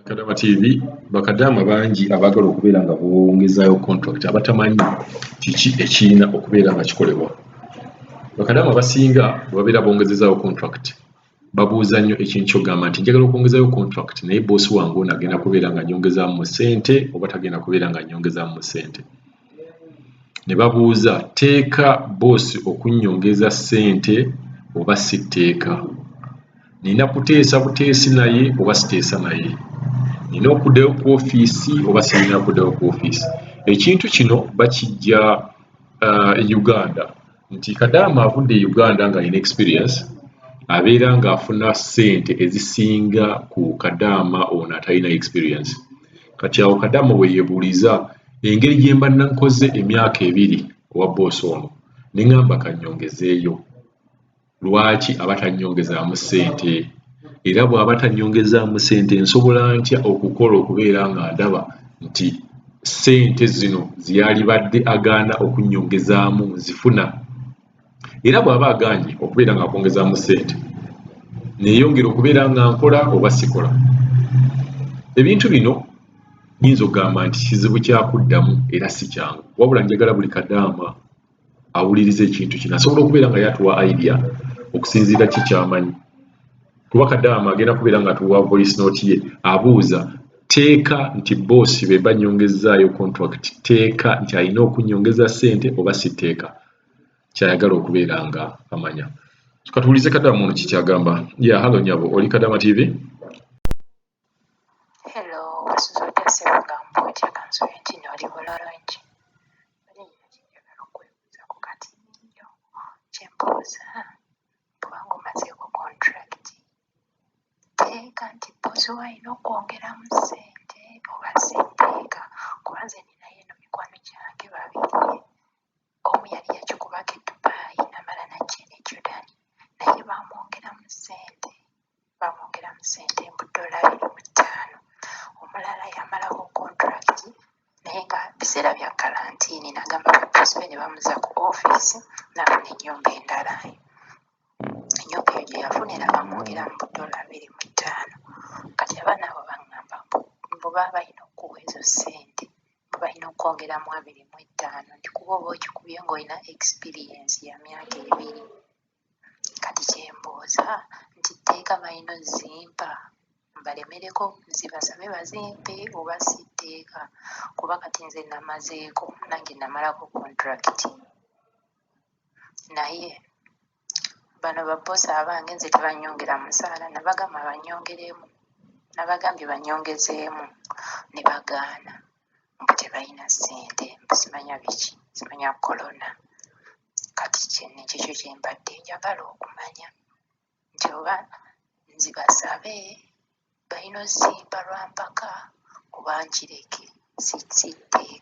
Kadama TV bakadama bangi abagala okubeera nga bongezaayo contract abatamanyi kiki ekirina okubeera nga kikolebwa. Bakadama basinga babeera bongezezaayo contract babuuza nnyo ekintu ky'ogamba nti njagala okwongezaayo contract naye boosi wange ono agenda kubeera nga nnyongezaamu mu ssente oba tagenda kubeera nga nnyongezaamu mu ssente. Ne babuuza teeka boosi okunnyongeza ssente oba si tteeka. Nina kuteesa buteesi naye oba siteesa naye. Nina okuddayo ku ofiisi oba sirina kuddayo ku ofiisi. Ekintu kino bakijja Uganda nti Kadaama avudde e Uganda ng'alina experience abeera ng'afuna ssente ezisinga ku Kadaama ono atalina experience. Kati awo Kadaama bwe yeebuuliza engeri gye mba nkoze emyaka 2 owa boosi ono ne ŋŋamba kannyongezeeyo. Lwaki aba tannyongezaamu ssente? Era bw'aba tannyongezaamu ssente nsobola ntya okukola okubeera nga ndaba nti ssente zino ziyalibadde agaana okunnyongezaamu nzifuna? Era bw'aba agaanye okubeera nga akwongezaamu ssente neeyongera okubeera nga nkola oba sikola? Ebintu bino nnyinza okugamba nti kizibu kyakuddamu era si kyangu, wabula njagala buli Kadaama awuliriza ekintu kino asobola okubeera nga yatuwa idea okusinziira ki kyamanyi. Kuba Kadaama agenda kubeera nga atuwa voice note ye abuuza teeka nti boosi be bannyongezaayo contract teeka nti alina okunnyongeza ssente oba si tteeka, kyayagala okubeera nga amanya. Katuwulize Kadaama ono kikyagamba. Hello nyabo, oli Kadaama TV? Hello, wasuubira ssebagambo otya kansobe nti n'oli bulungi. Njagala okwebuuza ku kati nnyo kyembuuza kubanga omazeeko contract teeka nti boosi walina okwongeramu ssente oba si tteeka? Kuba nze ninayo eno mikwano gyange 2 omu yali yakikubako e Dubai namala najja ne Jordan naye bamwongeramu ssente mu $25. Omulala yamalako contract naye nga biseera bya kalantiini n'agamba bapoosi be ne bamuza ku ofiisi n'afuna ennyumba endala. Ennyumba eyo gye yafunira bamwongeramu $25. Kati abaana abo baŋŋamba mbu baba balina okuwa ezo ssente, mbu balina okwongeramu 25 nti kuba oba okikubye ng'olina experience ya myaka 2. Kati kyembuuza nti tteeka balina ozzimpa mbalemereko nzibasabe bazimpe oba si tteeka? Kuba kati nze namazeeko nange namalako contract naye bano baboosi abange nze tebannyongera musaala, nabagamba bannyongeremu, nabagambye bannyongezeemu ne bagaana mbu tebalina ssente, mbu simanya biki, simanya kolona. Kati kyekyo kye mbadde njagala okumanya nti oba nzibasabe balina ozzimpa lwa mpaka oba nkireke si tteeka.